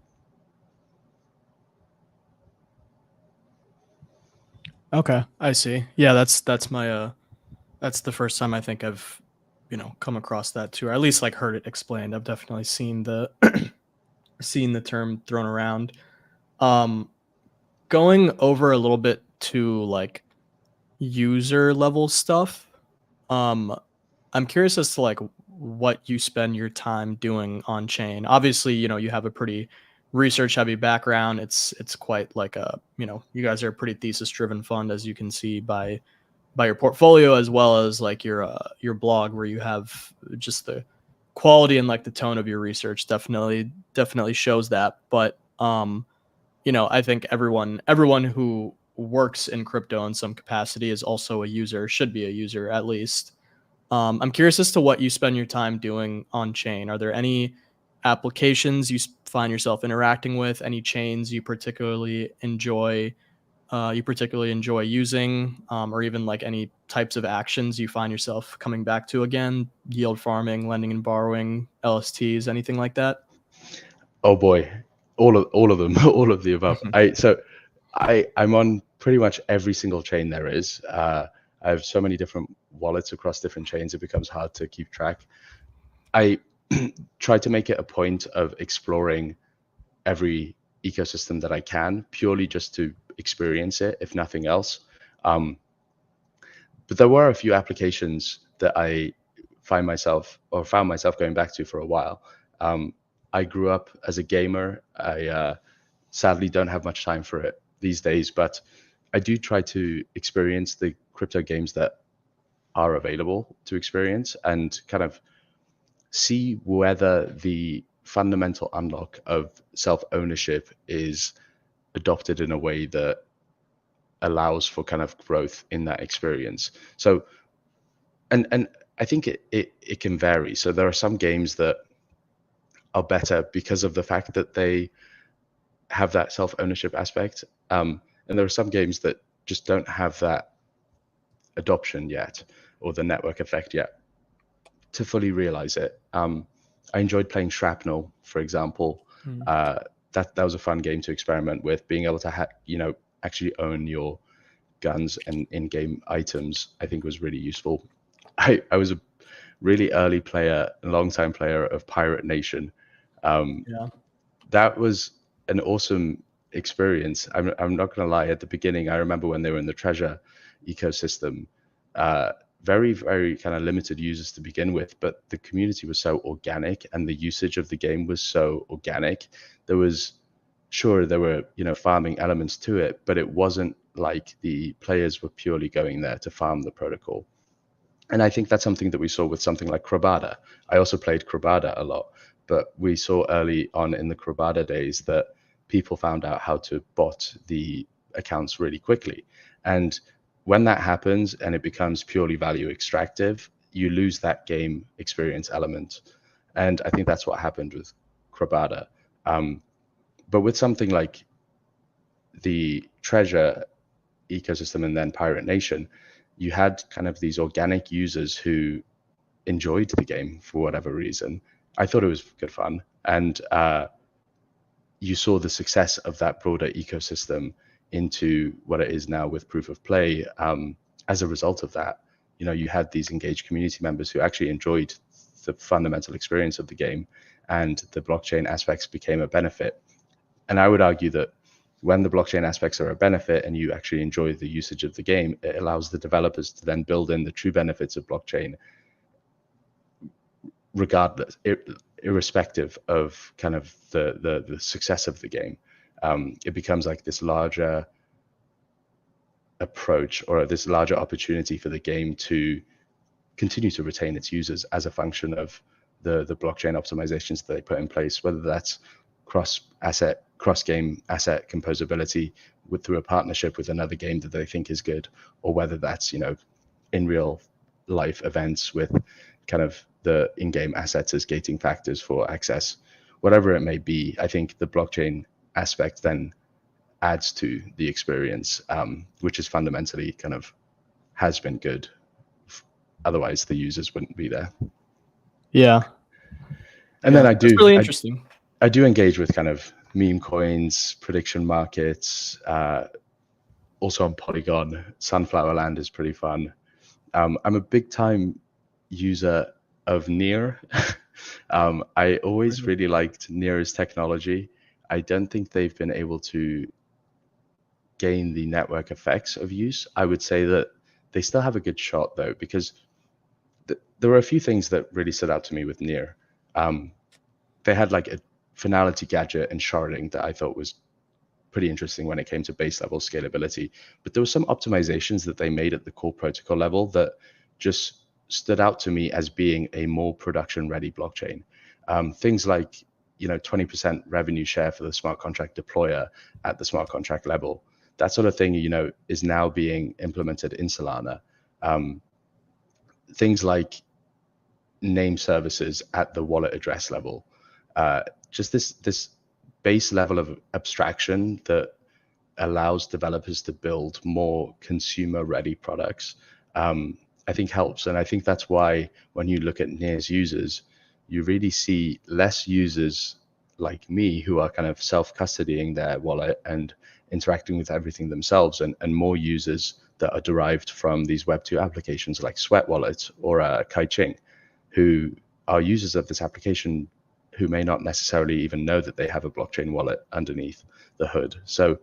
Okay, I see. Yeah, that's my that's the first time I think I've come across that too, or at least like heard it explained. I've definitely seen the seen the term thrown around. Going over a little bit to like user level stuff. I'm curious as to like what you spend your time doing on chain. Obviously, you have a pretty research heavy background. It's quite like you guys are a pretty thesis driven fund, as you can see by your portfolio, as well as like your blog, where you have just the quality and like the tone of your research definitely shows that. But I think everyone who works in crypto in some capacity is also a user, should be a user at least. I'm curious as to what you spend your time doing on chain. Are there any applications you find yourself interacting with? Any chains you particularly enjoy? Using, or even like any types of actions you find yourself coming back to again? Yield farming, lending and borrowing, LSTs, anything like that? Oh boy, all of them, all of the above. I'm on pretty much every single chain there is. I have so many different wallets across different chains, it becomes hard to keep track. I try to make it a point of exploring every ecosystem that I can, purely just to experience it, if nothing else. But there were a few applications that I found myself going back to for a while. I grew up as a gamer. I sadly don't have much time for it these days, but I do try to experience the crypto games that are available to experience and kind of see whether the fundamental unlock of self-ownership is adopted in a way that allows for kind of growth in that experience. So, and I think it can vary. So there are some games that are better because of the fact that they have that self-ownership aspect. And there are some games that just don't have that adoption yet, or the network effect yet, to fully realize it. I enjoyed playing Shrapnel, for example. That was a fun game to experiment with. Being able to actually own your guns and in-game items, I think was really useful. I was a really early player, a long-time player of Pirate Nation. That was an awesome experience. I'm not going to lie. At the beginning, I remember when they were in the treasure ecosystem, very, very kind of limited users to begin with, but the community was so organic and the usage of the game was so organic. There were, farming elements to it, but it wasn't like the players were purely going there to farm the protocol. And I think that's something that we saw with something like Krobada. I also played Krobada a lot, but we saw early on in the Krobada days that people found out how to bot the accounts really quickly. And when that happens and it becomes purely value extractive, you lose that game experience element. And I think that's what happened with Krobada. But with something like the treasure ecosystem and then Pirate Nation, you had kind of these organic users who enjoyed the game for whatever reason. I thought it was good fun. And you saw the success of that broader ecosystem into what it is now with proof of play. as a result of that, you had these engaged community members who actually enjoyed the fundamental experience of the game, and the blockchain aspects became a benefit. And I would argue that when the blockchain aspects are a benefit and you actually enjoy the usage of the game, it allows the developers to then build in the true benefits of blockchain, regardless, irrespective of kind of the success of the game. It becomes like this larger approach, or this larger opportunity for the game to continue to retain its users as a function of the blockchain optimizations that they put in place, whether that's cross game asset composability through a partnership with another game that they think is good, or whether that's in real life events with kind of the in-game assets as gating factors for access. Whatever it may be, I think the blockchain aspect then adds to the experience, which is fundamentally kind of has been good. Otherwise, the users wouldn't be there. Yeah. And then That's really interesting. I do engage with kind of meme coins, prediction markets, also on Polygon. Sunflower Land is pretty fun. I'm a big time user of Near. I always really liked Near's technology. I don't think they've been able to gain the network effects of use. I would say that they still have a good shot though, because there were a few things that really stood out to me with Near. They had like a finality gadget and sharding that I thought was pretty interesting when it came to base level scalability. But there were some optimizations that they made at the core protocol level that just stood out to me as being a more production ready blockchain. Things like 20% revenue share for the smart contract deployer at the smart contract level. That sort of thing, is now being implemented in Solana. Things like name services at the wallet address level. Just this base level of abstraction that allows developers to build more consumer-ready products, I think helps. And I think that's why when you look at Near's users, you really see less users like me who are kind of self-custodying their wallet and interacting with everything themselves, and more users that are derived from these Web2 applications like Sweat Wallet or Kaiching, who are users of this application who may not necessarily even know that they have a blockchain wallet underneath the hood. So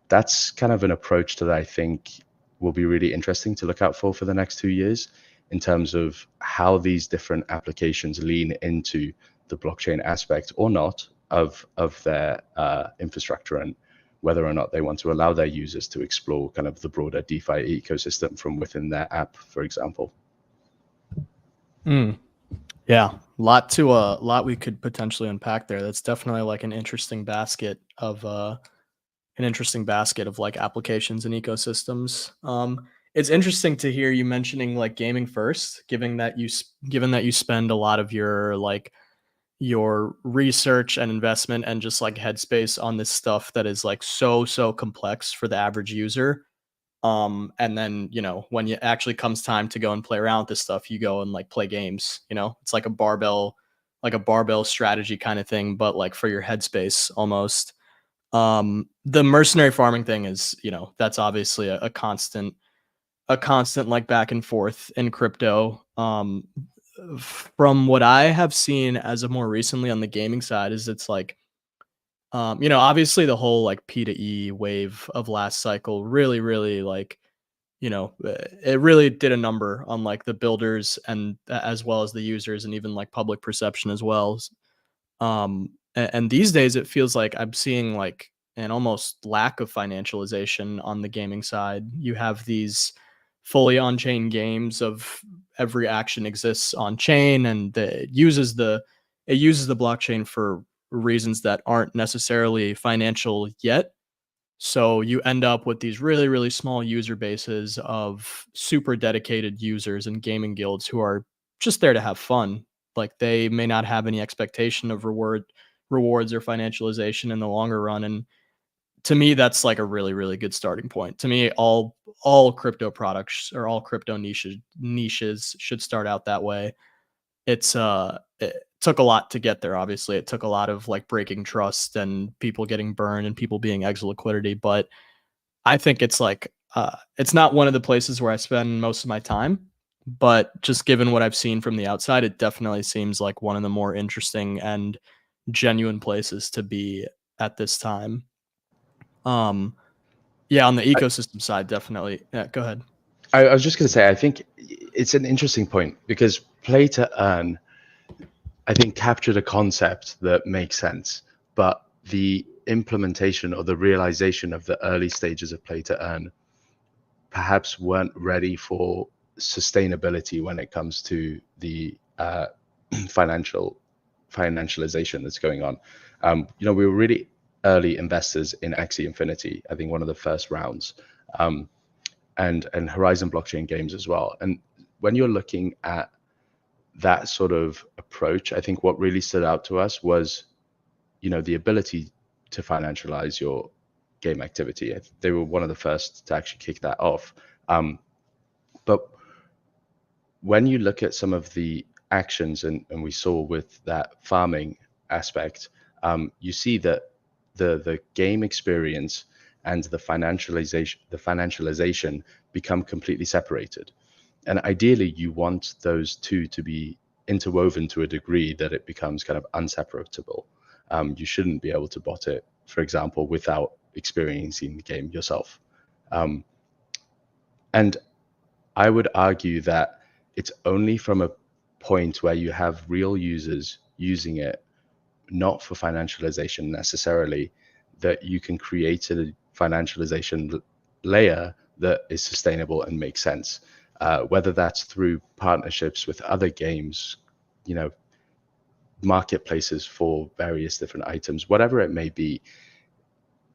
that's kind of an approach that I think will be really interesting to look out for the next 2 years, in terms of how these different applications lean into the blockchain aspect or not of their infrastructure, and whether or not they want to allow their users to explore kind of the broader DeFi ecosystem from within their app, for example. Yeah, lot we could potentially unpack there. That's definitely like an interesting basket of like applications and ecosystems. It's interesting to hear you mentioning like gaming first, given that you spend a lot of your research and investment and just like headspace on this stuff that is like so complex for the average user. And then, when it actually comes time to go and play around with this stuff, you go and like play games, it's like a barbell strategy kind of thing, but like for your headspace almost. The mercenary farming thing is, that's obviously a constant like back and forth in crypto. From what I have seen as of more recently on the gaming side is it's like, obviously the whole like P to E wave of last cycle really like, it really did a number on like the builders and as well as the users and even like public perception as well. And these days it feels like I'm seeing like an almost lack of financialization on the gaming side. You have these fully on-chain games of every action exists on chain, and it uses the blockchain for reasons that aren't necessarily financial yet. So you end up with these really small user bases of super dedicated users and gaming guilds who are just there to have fun. Like they may not have any expectation of rewards or financialization in the longer run. And to me, that's like a really good starting point. To me, all crypto products or all crypto niches should start out that way. It took a lot to get there. Obviously, it took a lot of like breaking trust and people getting burned and people being exit liquidity. But I think it's like it's not one of the places where I spend most of my time, but just given what I've seen from the outside, it definitely seems like one of the more interesting and genuine places to be at this time. Yeah, on the ecosystem side, definitely. Yeah, go ahead. I was just going to say, I think it's an interesting point because play to earn, I think, captured a concept that makes sense, but the implementation or the realization of the early stages of play to earn perhaps weren't ready for sustainability when it comes to the financialization that's going on. We were really early investors in Axie Infinity, I think one of the first rounds, and Horizon blockchain games as well. And when you're looking at that sort of approach, I think what really stood out to us was, the ability to financialize your game activity. They were one of the first to actually kick that off. But when you look at some of the actions, and we saw with that farming aspect, you see that the game experience and the financialization become completely separated. And ideally, you want those two to be interwoven to a degree that it becomes kind of inseparable. You shouldn't be able to bot it, for example, without experiencing the game yourself. And I would argue that it's only from a point where you have real users using it, not for financialization necessarily, that you can create a financialization layer that is sustainable and makes sense. Whether that's through partnerships with other games, marketplaces for various different items, whatever it may be,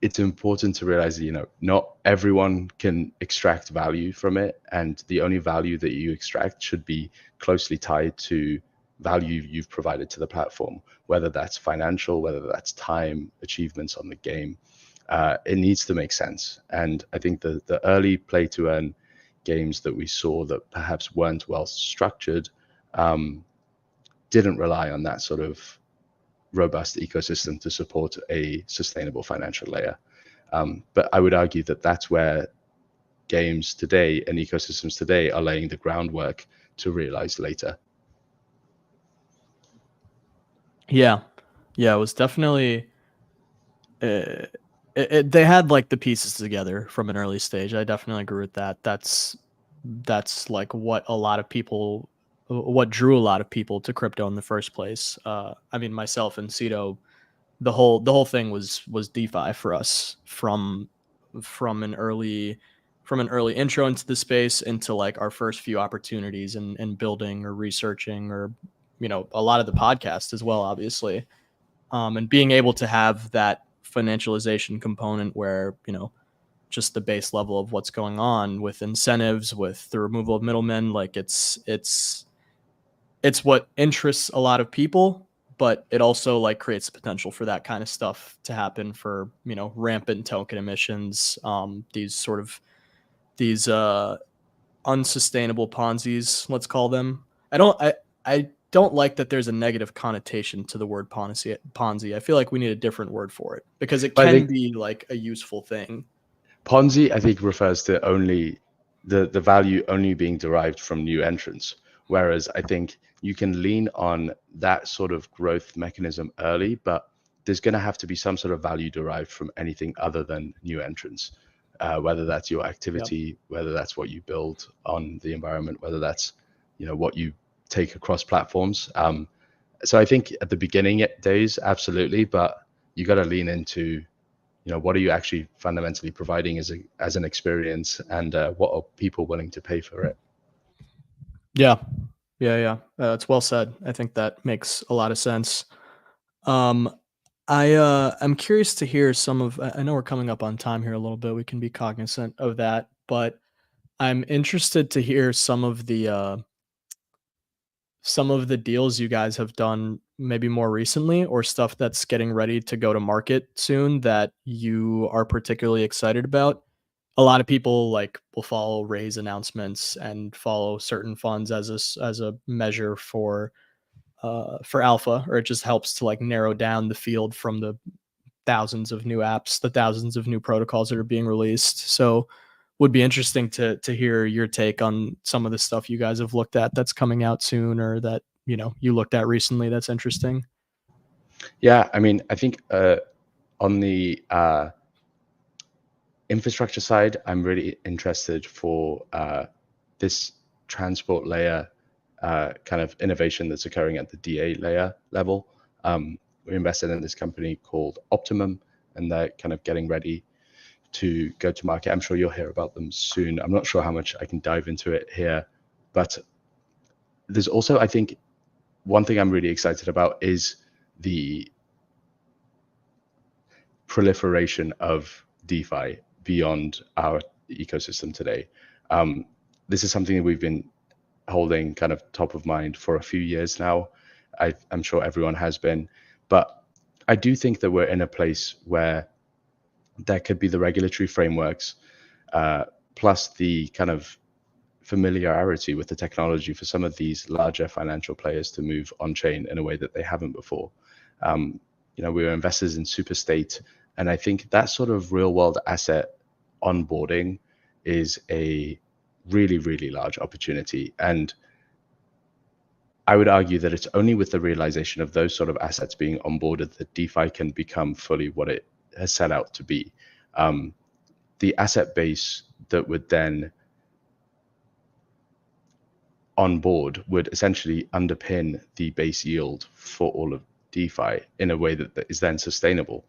it's important to realize that, not everyone can extract value from it, and the only value that you extract should be closely tied to value you've provided to the platform, whether that's financial, whether that's time, achievements on the game. It needs to make sense. And I think the early play to earn games that we saw that perhaps weren't well structured didn't rely on that sort of robust ecosystem to support a sustainable financial layer. But I would argue that that's where games today and ecosystems today are laying the groundwork to realize later. Yeah, it was definitely. They had like the pieces together from an early stage. I definitely agree with that. That's like what drew a lot of people to crypto in the first place. I mean, myself and Cito, the whole thing was DeFi for us from an early intro into the space into like our first few opportunities and building or researching or a lot of the podcast as well, obviously. And being able to have that financialization component where just the base level of what's going on with incentives, with the removal of middlemen, like it's what interests a lot of people, but it also like creates the potential for that kind of stuff to happen for rampant token emissions, these unsustainable Ponzi's, let's call them. I don't like that there's a negative connotation to the word Ponzi. I feel like we need a different word for it because it can be like a useful thing. Ponzi, I think, refers to only the value only being derived from new entrants. Whereas I think you can lean on that sort of growth mechanism early, but there's going to have to be some sort of value derived from anything other than new entrants, whether that's your activity, whether that's what you build on the environment, whether that's what you take across platforms. So I think at the beginning days, absolutely, but you got to lean into what are you actually fundamentally providing as an experience, and what are people willing to pay for it? Yeah. It's well said. I think that makes a lot of sense. I'm curious to hear some of. I know we're coming up on time here a little bit. We can be cognizant of that, but I'm interested to hear some of the deals you guys have done maybe more recently, or stuff that's getting ready to go to market soon that you are particularly excited about. A lot of people like will follow raise announcements and follow certain funds as a measure for alpha, or it just helps to like narrow down the field from the thousands of new apps, the thousands of new protocols that are being released. So would be interesting to hear your take on some of the stuff you guys have looked at that's coming out soon, or that you looked at recently that's interesting. Yeah, I mean, I think on the infrastructure side, I'm really interested for this transport layer kind of innovation that's occurring at the DA layer level. We invested in this company called Optimum, and they're kind of getting ready to go to market. I'm sure you'll hear about them soon. I'm not sure how much I can dive into it here, but there's also, I think, one thing I'm really excited about is the proliferation of DeFi beyond our ecosystem today. This is something that we've been holding kind of top of mind for a few years now. I'm sure everyone has been, but I do think that we're in a place where there could be the regulatory frameworks, plus the kind of familiarity with the technology for some of these larger financial players to move on chain in a way that they haven't before. We were investors in Superstate, and I think that sort of real world asset onboarding is a really, really large opportunity. And I would argue that it's only with the realization of those sort of assets being onboarded that DeFi can become fully what it has set out to be. The asset base that would then on board would essentially underpin the base yield for all of DeFi in a way that is then sustainable.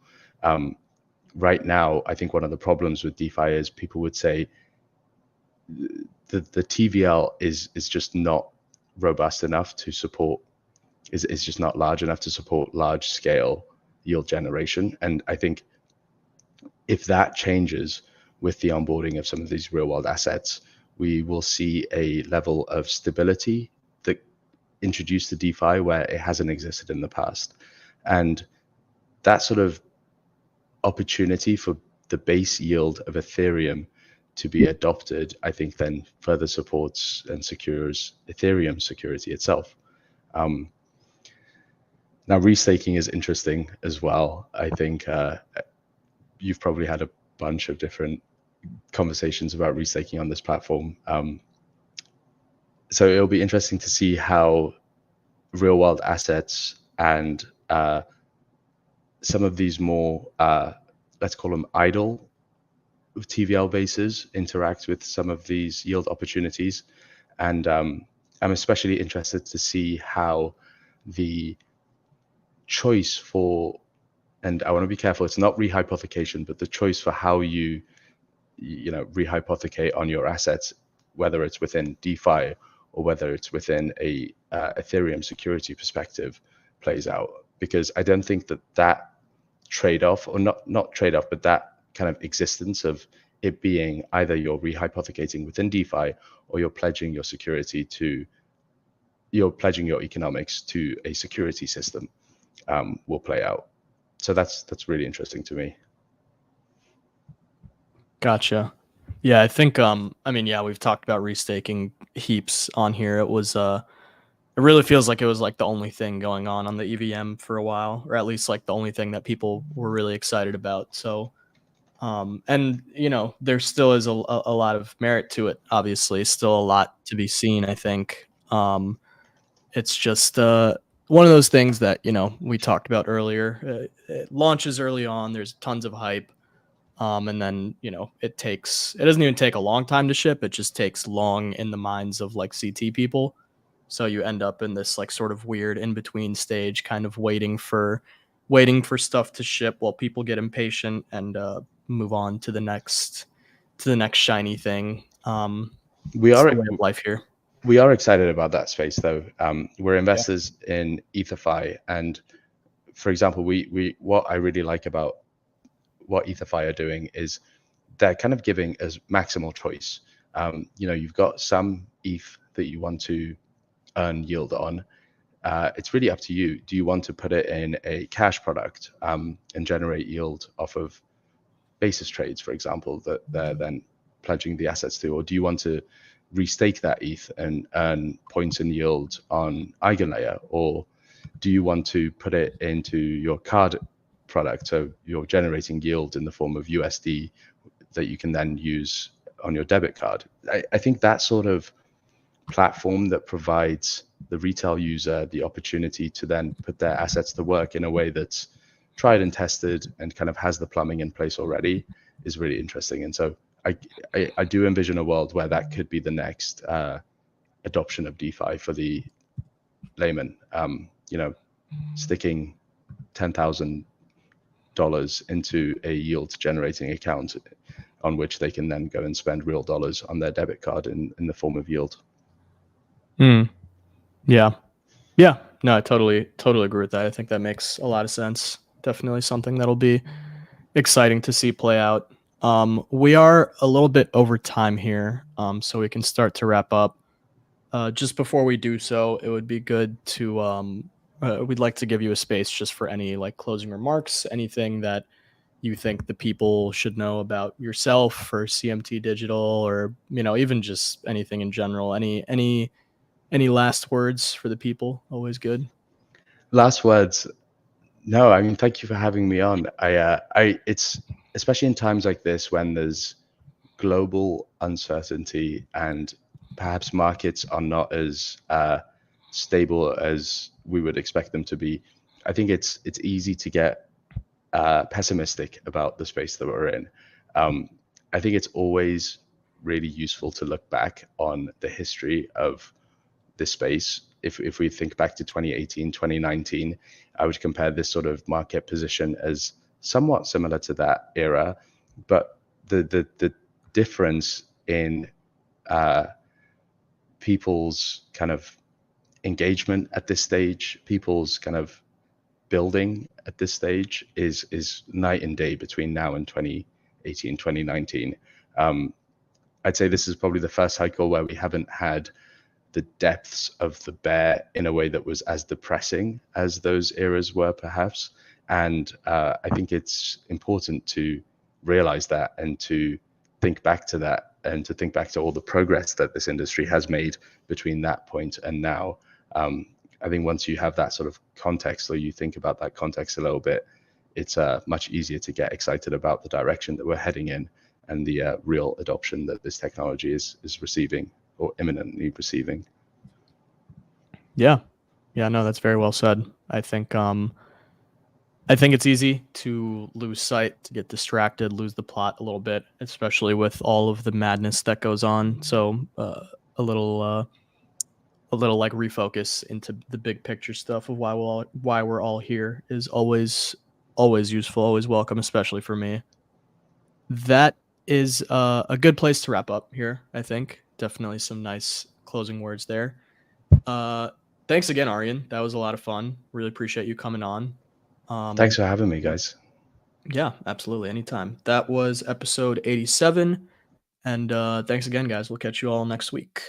Right now, I think one of the problems with DeFi is people would say the TVL is just not robust enough to support, is just not large enough to support large scale yield generation. And I think if that changes with the onboarding of some of these real world assets, we will see a level of stability that introduced to DeFi where it hasn't existed in the past. And that sort of opportunity for the base yield of Ethereum to be adopted, I think then further supports and secures Ethereum security itself. Now, restaking is interesting as well. I think you've probably had a bunch of different conversations about restaking on this platform. So it'll be interesting to see how real world assets and some of these more, let's call them idle TVL bases interact with some of these yield opportunities. And I'm especially interested to see how the choice for, and I want to be careful, it's not rehypothecation, but the choice for how you rehypothecate on your assets, whether it's within DeFi or whether it's within a Ethereum security perspective, plays out. Because I don't think that trade-off, or not trade-off, but that kind of existence of it being either you're rehypothecating within DeFi or you're pledging your security to, you're pledging your economics to a security system, will play out. So that's really interesting to me. Gotcha. Yeah, I think we've talked about restaking heaps on here. It was it really feels like it was like the only thing going on the EVM for a while, or at least like the only thing that people were really excited about. So and there still is a lot of merit to it. Obviously, still a lot to be seen, I think. It's just one of those things that we talked about earlier. It launches early on, there's tons of hype. And then, it doesn't even take a long time to ship. It just takes long in the minds of like CT people. So you end up in this like sort of weird in between stage, kind of waiting for stuff to ship while people get impatient and move on to the next shiny thing. We are the way of life here. We are excited about that space though. We're investors in EtherFi, and for example, we what I really like about what EtherFi are doing is they're kind of giving us maximal choice. You've got some ETH that you want to earn yield on. It's really up to you. Do you want to put it in a cash product and generate yield off of basis trades, for example, that they're then pledging the assets to, or do you want to restake that ETH and earn points and yield on EigenLayer, or do you want to put it into your card product, so you're generating yield in the form of USD that you can then use on your debit card. I think that sort of platform that provides the retail user the opportunity to then put their assets to work in a way that's tried and tested and kind of has the plumbing in place already is really interesting. And so I do envision a world where that could be the next adoption of DeFi for the layman. Sticking $10,000 into a yield generating account on which they can then go and spend real dollars on their debit card in the form of yield. Yeah. No, I totally agree with that. I think that makes a lot of sense. Definitely something that'll be exciting to see play out. We are a little bit over time here, so we can start to wrap up. Just before we do so, it would be good to we'd like to give you a space just for any like closing remarks, anything that you think the people should know about yourself or CMT Digital, or even just anything in general. Any last words for the people? Always good. Last words. No, I mean, thank you for having me on. It's especially in times like this when there's global uncertainty and perhaps markets are not as stable as we would expect them to be. I think it's easy to get pessimistic about the space that we're in. I think it's always really useful to look back on the history of this space. If we think back to 2018, 2019, I would compare this sort of market position as somewhat similar to that era, but the difference in people's kind of engagement at this stage, people's kind of building at this stage is night and day between now and 2018, 2019. I'd say this is probably the first cycle where we haven't had the depths of the bear in a way that was as depressing as those eras were, perhaps. And I think it's important to realize that and to think back to that and to think back to all the progress that this industry has made between that point and now. I think once you have that sort of context, or you think about that context a little bit, it's much easier to get excited about the direction that we're heading in and the real adoption that this technology is receiving or imminently receiving. Yeah, no, that's very well said. I think it's easy to lose sight, to get distracted, lose the plot a little bit, especially with all of the madness that goes on. So a little like refocus into the big picture stuff of why we're all here is always useful, always welcome, especially for me. That is a good place to wrap up here, I think. Definitely some nice closing words there. Thanks again, Aryan. That was a lot of fun. Really appreciate you coming on. Thanks for having me, guys. Yeah, absolutely. Anytime. That was episode 87. And thanks again, guys. We'll catch you all next week.